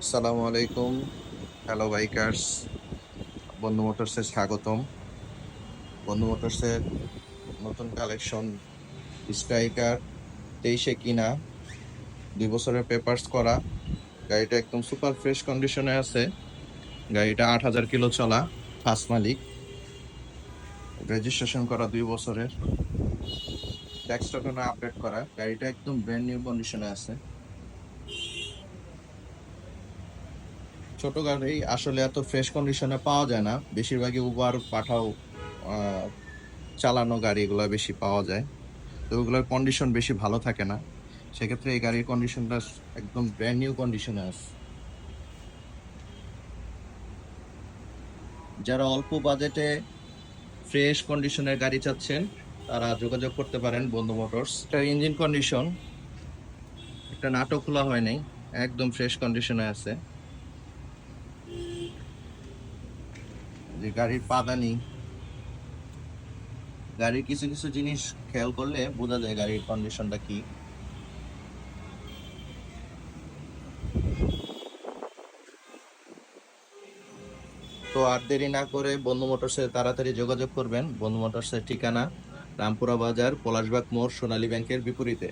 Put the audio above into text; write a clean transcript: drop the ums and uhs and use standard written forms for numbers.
আসসালামু আলাইকুম। Hello bikers. বন্ধু মোটরসে স্বাগতম। বন্ধু মোটরসের নতুন কালেকশন স্ট্রাইকার 23-এ কিনা, 2 বছরের পেপারস করা। গাড়িটা একদম সুপার ফ্রেশ কন্ডিশনে আছে। গাড়িটা 8,000 কিলো চলা, ফার্স্ট মালিক, রেজিস্ট্রেশন করা 2 বছরের, ট্যাক্স টোকেন আপডেট করা। গাড়িটা একদম ব্র্যান্ড নিউ কন্ডিশনে আছে। ছোট গাড়ি আসলে এত ফ্রেশ কন্ডিশনে পাওয়া যায় না, বেশিরভাগই উবার পাঠাও আহ, চালানো গাড়ি এগুলো বেশি পাওয়া যায়। তো ওগুলোর কন্ডিশন বেশি ভালো থাকে না। সেক্ষেত্রে এই গাড়ির কন্ডিশনটা একদম ব্র্যান্ড নিউ কন্ডিশনে আছে। যারা অল্প বাজেটে ফ্রেশ কন্ডিশনের গাড়ি চাচ্ছেন তারা যোগাযোগ করতে পারেন বন্ধু মোটরস। এটার ইঞ্জিন কন্ডিশন, একটা নাটও খোলা হয় নাই, একদম ফ্রেশ কন্ডিশনে আছে। যে গাড়ির পাদানি, গাড়ির কিছু কিছু জিনিস খেয়াল করলে বোঝা যায় গাড়ির কন্ডিশনটা কি। তো আর দেরি না করে বন্ধু মোটরসে তাড়াতাড়ি যোগাযোগ করবেন। বন্ধু মোটরসের ঠিকানা রামপুরা বাজার, পলাশবাগ মোড়, সোনালী ব্যাংকের বিপরীতে।